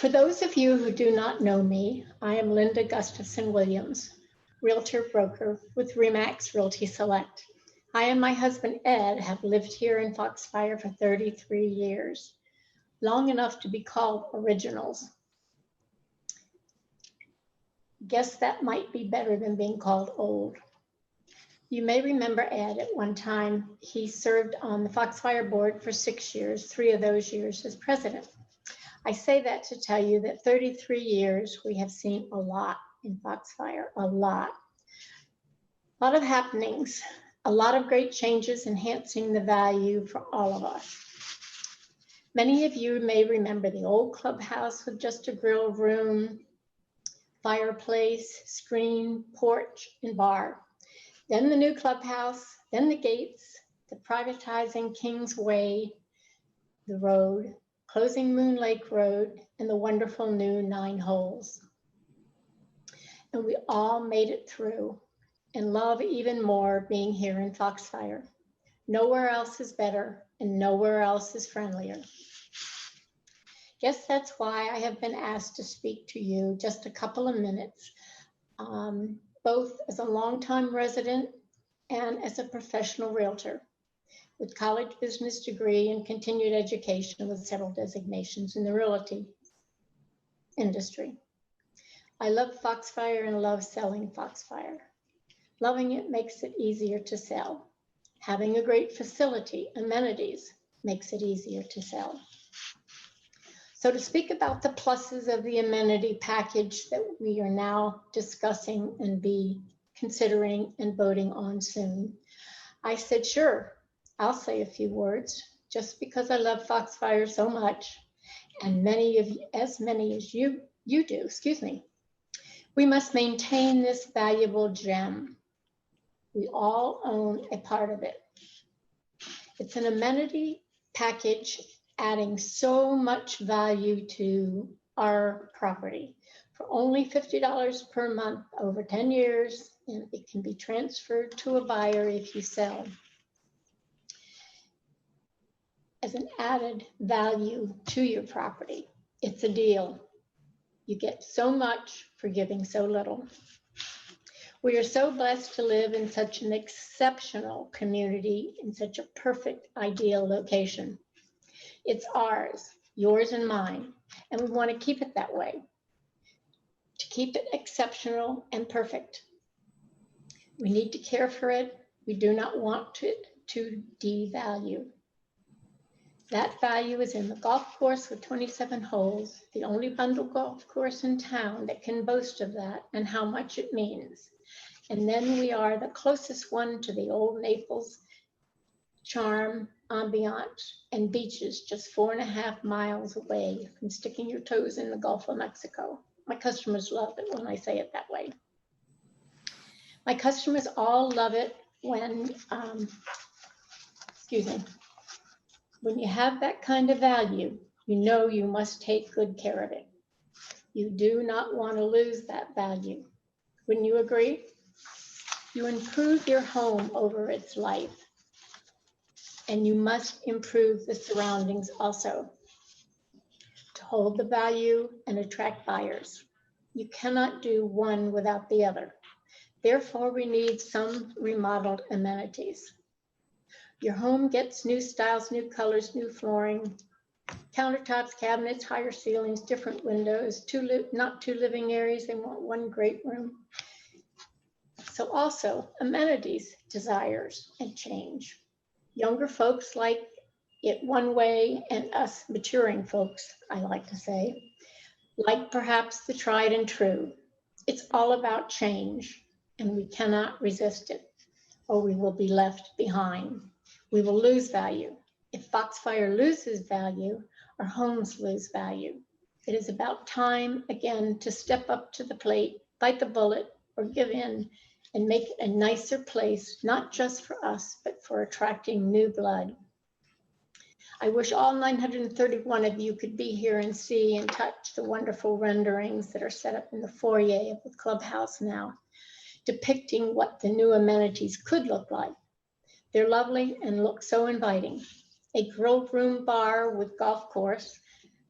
For those of you who do not know me, I am Linda Gustafson Williams, realtor broker with RE/MAX Realty Select. I and my husband Ed have lived here in Foxfire for 33 years, long enough to be called originals. Guess that might be better than being called old. You may remember Ed. At one time, he served on the Foxfire board for 6 years, 3 of those years as president. I say that to tell you that 33 years, we have seen a lot in Foxfire, a lot. A lot of happenings, a lot of great changes enhancing the value for all of us. Many of you may remember the old clubhouse with just a grill room, fireplace, screen, porch, and bar. Then the new clubhouse, then the gates, the privatizing Kings Way, the road, closing Moon Lake Road, and the wonderful new 9 holes. And we all made it through and love even more being here in Foxfire. Nowhere else is better and nowhere else is friendlier. Guess that's why I have been asked to speak to you just a couple of minutes, both as a longtime resident and as a professional realtor with college business degree and continued education with several designations in the realty industry. I love Foxfire and love selling Foxfire. Loving it makes it easier to sell. Having a great facility, amenities, makes it easier to sell. So to speak about the pluses of the amenity package that we are now discussing and be considering and voting on soon, I said, sure, I'll say a few words just because I love Foxfire so much, and as many as you do, excuse me. We must maintain this valuable gem. We all own a part of it. It's an amenity package adding so much value to our property for only $50 per month over 10 years, and it can be transferred to a buyer if you sell. As an added value to your property, it's a deal. You get so much for giving so little. We are so blessed to live in such an exceptional community in such a perfect, ideal location. It's ours, yours and mine, and we want to keep it that way, to keep it exceptional and perfect. We need to care for it. We do not want it to devalue. That value is in the golf course with 27 holes, the only bundle golf course in town that can boast of that and how much it means. And then we are the closest one to the old Naples charm, ambiance, and beaches just 4.5 miles away from sticking your toes in the Gulf of Mexico. My customers love it when I say it that way. My customers all love it when, when you have that kind of value, you know you must take good care of it. You do not want to lose that value. Wouldn't you agree? You improve your home over its life, and you must improve the surroundings also to hold the value and attract buyers. You cannot do one without the other. Therefore, we need some remodeled amenities. Your home gets new styles, new colors, new flooring, countertops, cabinets, higher ceilings, different windows, not 2 living areas, they want 1 great room. So also amenities, desires, and change. Younger folks like it one way, and us maturing folks, I like to say, like perhaps the tried and true. It's all about change, and we cannot resist it, or we will be left behind. We will lose value. If Foxfire loses value, our homes lose value. It is about time, again, to step up to the plate, bite the bullet, or give in and make it a nicer place, not just for us, but for attracting new blood. I wish all 931 of you could be here and see and touch the wonderful renderings that are set up in the foyer of the clubhouse now, depicting what the new amenities could look like. They're lovely and look so inviting. A grilled room bar with golf course,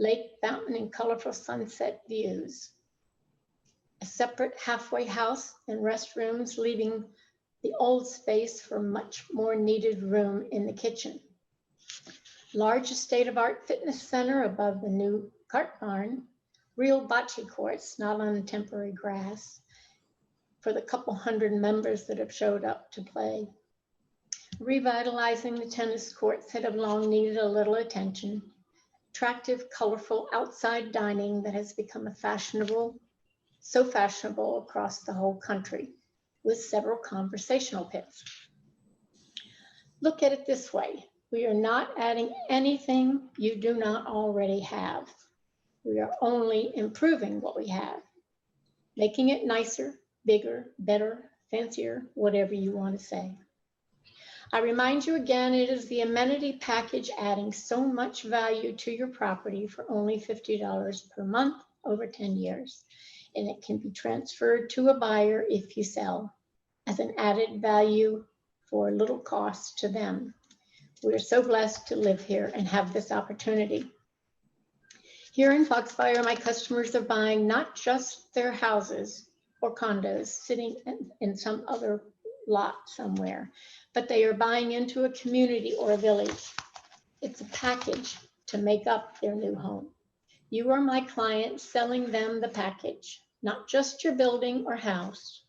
lake, fountain, and colorful sunset views. A separate halfway house and restrooms, leaving the old space for much more needed room in the kitchen. Large state-of-art fitness center above the new cart barn, real bocce courts, not on temporary grass, for the couple hundred members that have showed up to play. Revitalizing the tennis courts that have long needed a little attention. Attractive, colorful outside dining that has become so fashionable across the whole country, with several conversational pits. Look at it this way. We are not adding anything you do not already have. We are only improving what we have, making it nicer, bigger, better, fancier, whatever you want to say. I remind you again, it is the amenity package adding so much value to your property for only $50 per month over 10 years. And it can be transferred to a buyer if you sell as an added value for little cost to them. We're so blessed to live here and have this opportunity. Here in Foxfire, my customers are buying not just their houses or condos sitting in some other lot somewhere, but they are buying into a community or a village. It's a package to make up their new home. You are my client selling them the package, not just your building or house.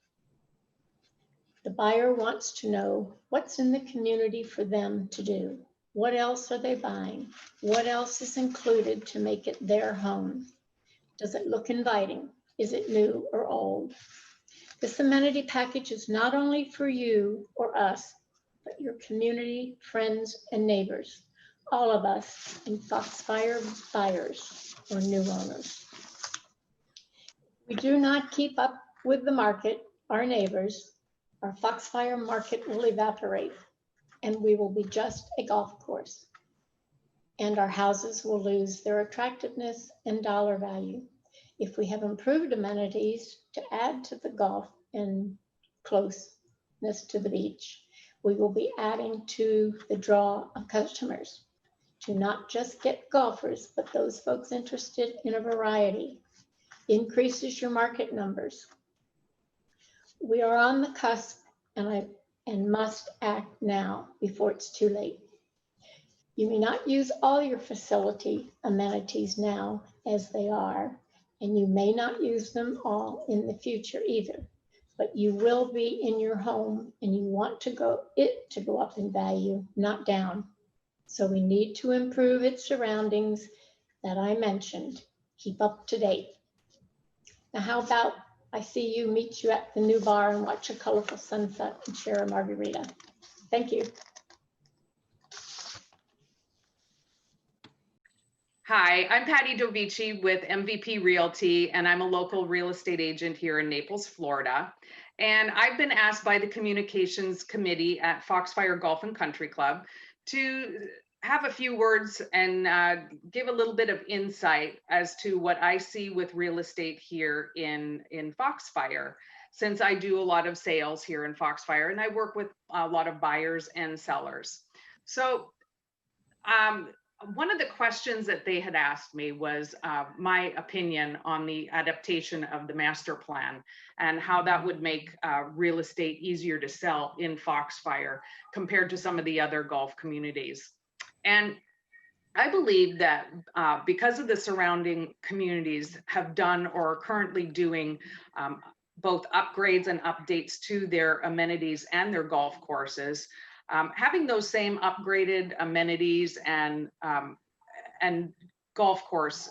The buyer wants to know what's in the community for them to do. What else are they buying? What else is included to make it their home? Does it look inviting? Is it new or old? This amenity package is not only for you or us, but your community, friends, and neighbors, all of us in Foxfire buyers or new owners. We do not keep up with the market, our neighbors, our Foxfire market will evaporate and we will be just a golf course. And our houses will lose their attractiveness and dollar value. If we have improved amenities to add to the golf and closeness to the beach, we will be adding to the draw of customers to not just get golfers, but those folks interested in a variety. Increases your market numbers. We are on the cusp and must act now before it's too late. You may not use all your facility amenities now as they are, and you may not use them all in the future either, but you will be in your home and you want it to go up in value, not down. So we need to improve its surroundings that I mentioned. Keep up to date. Now, how about I meet you at the new bar and watch a colorful sunset and share a margarita. Thank you. Hi, I'm Patty Dovici with MVP Realty, and I'm a local real estate agent here in Naples, Florida. And I've been asked by the Communications Committee at Foxfire Golf and Country Club to have a few words and give a little bit of insight as to what I see with real estate here in Foxfire, since I do a lot of sales here in Foxfire and I work with a lot of buyers and sellers. So one of the questions that they had asked me was my opinion on the adaptation of the master plan and how that would make real estate easier to sell in Foxfire compared to some of the other golf communities. And I believe that because of the surrounding communities have done or are currently doing both upgrades and updates to their amenities and their golf courses, having those same upgraded amenities and golf course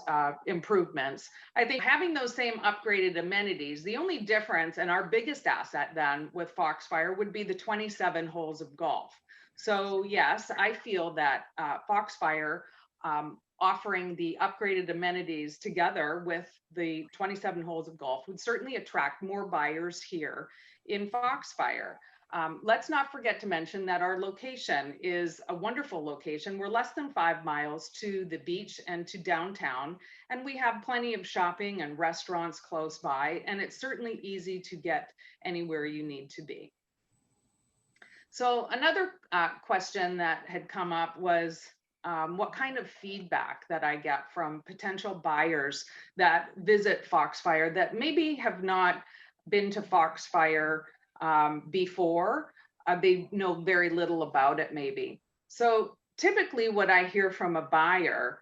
improvements, I think having those same upgraded amenities, the only difference and our biggest asset then with Foxfire would be the 27 holes of golf. So yes, I feel that Foxfire offering the upgraded amenities together with the 27 holes of golf would certainly attract more buyers here in Foxfire. Let's not forget to mention that our location is a wonderful location. We're less than 5 miles to the beach and to downtown, and we have plenty of shopping and restaurants close by, and it's certainly easy to get anywhere you need to be. So another question that had come up was, what kind of feedback that I get from potential buyers that visit Foxfire that maybe have not been to Foxfire before. They know very little about it maybe. So typically what I hear from a buyer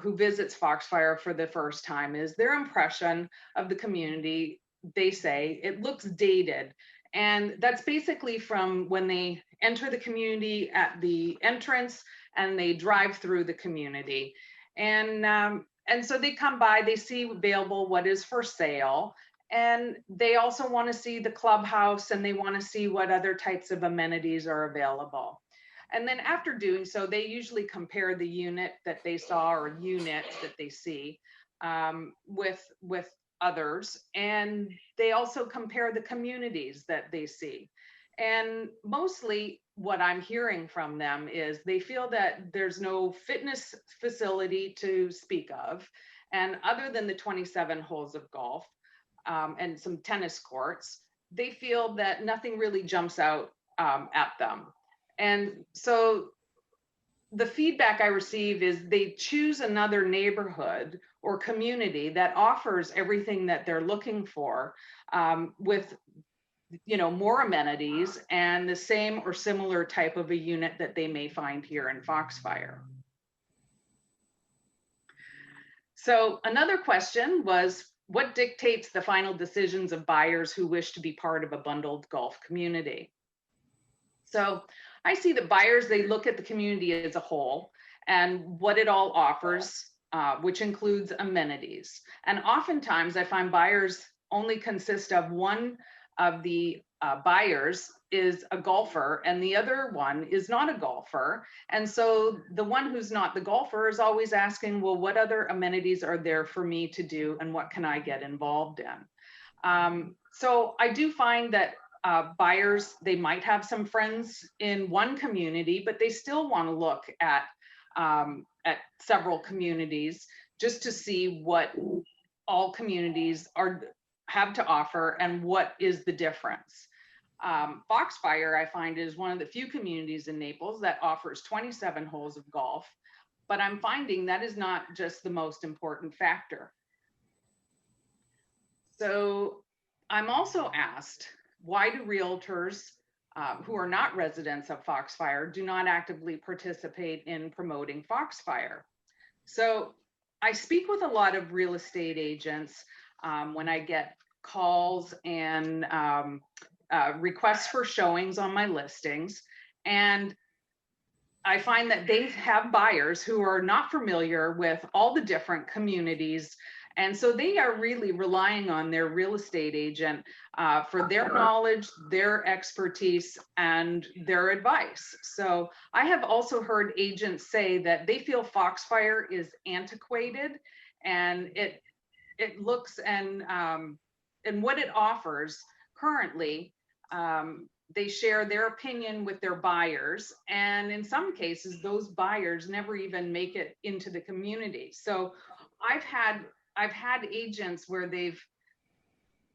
who visits Foxfire for the first time is their impression of the community. They say it looks dated. And that's basically from when they enter the community at the entrance and they drive through the community. And so they come by, they see available what is for sale, and they also want to see the clubhouse and they want to see what other types of amenities are available. And then after doing so, they usually compare the unit that they saw or units that they see with others. And they also compare the communities that they see. And mostly what I'm hearing from them is they feel that there's no fitness facility to speak of. And other than the 27 holes of golf and some tennis courts, they feel that nothing really jumps out at them. And so the feedback I receive is they choose another neighborhood or community that offers everything that they're looking for with more amenities and the same or similar type of a unit that they may find here in Foxfire. So another question was, what dictates the final decisions of buyers who wish to be part of a bundled golf community? So I see that buyers, they look at the community as a whole and what it all offers, which includes amenities. And oftentimes I find buyers only consist of one of the buyers is a golfer and the other one is not a golfer. And so the one who's not the golfer is always asking, well, what other amenities are there for me to do and what can I get involved in? So I do find that buyers, they might have some friends in one community, but they still want to look at several communities just to see what all communities have to offer and what is the difference. Foxfire, I find, is one of the few communities in Naples that offers 27 holes of golf, but I'm finding that is not just the most important factor. So I'm also asked, why do realtors who are not residents of Foxfire do not actively participate in promoting Foxfire? So I speak with a lot of real estate agents when I get calls and requests for showings on my listings. And I find that they have buyers who are not familiar with all the different communities. And so they are really relying on their real estate agent for their knowledge, their expertise, and their advice. So I have also heard agents say that they feel Foxfire is antiquated and it looks and what it offers currently, they share their opinion with their buyers. And in some cases, those buyers never even make it into the community. So I've had agents where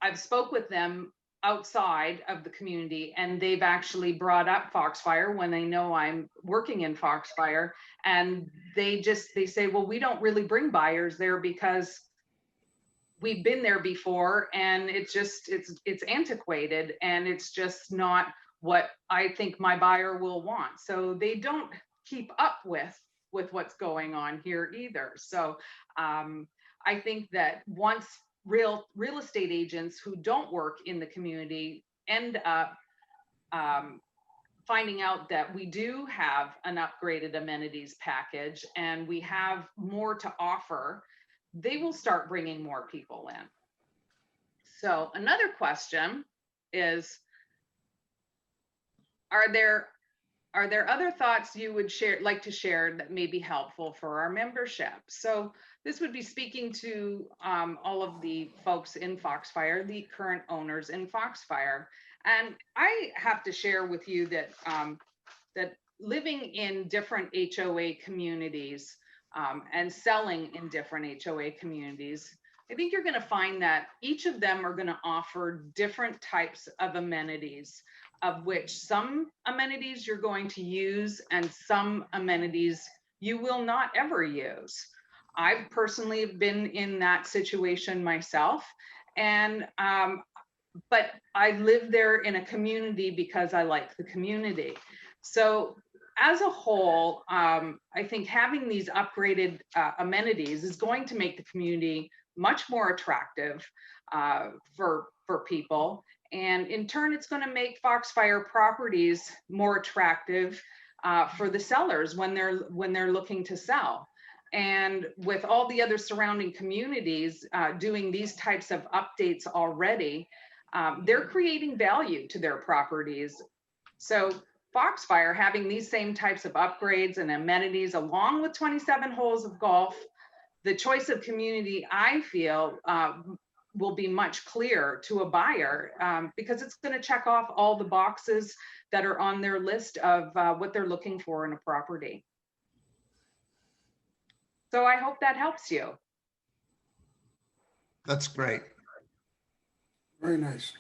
I've spoke with them outside of the community and they've actually brought up Foxfire when they know I'm working in Foxfire. And they say, well, we don't really bring buyers there because we've been there before and it's antiquated and it's just not what I think my buyer will want. So they don't keep up with what's going on here either. So I think that once real estate agents who don't work in the community end up finding out that we do have an upgraded amenities package and we have more to offer, they will start bringing more people in. So another question is, are there other thoughts you would like to share that may be helpful for our membership? So this would be speaking to all of the folks in Foxfire, the current owners in Foxfire. And I have to share with you that that living in different HOA communities and selling in different HOA communities, I think you're going to find that each of them are going to offer different types of amenities, of which some amenities you're going to use and some amenities you will not ever use. I've personally been in that situation myself, and but I live there in a community because I like the community. So as a whole, I think having these upgraded amenities is going to make the community much more attractive for people. And in turn, it's going to make Foxfire properties more attractive for the sellers when they're looking to sell. And with all the other surrounding communities doing these types of updates already, they're creating value to their properties. So Foxfire having these same types of upgrades and amenities along with 27 holes of golf, the choice of community, I feel, will be much clearer to a buyer because it's going to check off all the boxes that are on their list of what they're looking for in a property. So I hope that helps you. That's great. Very nice.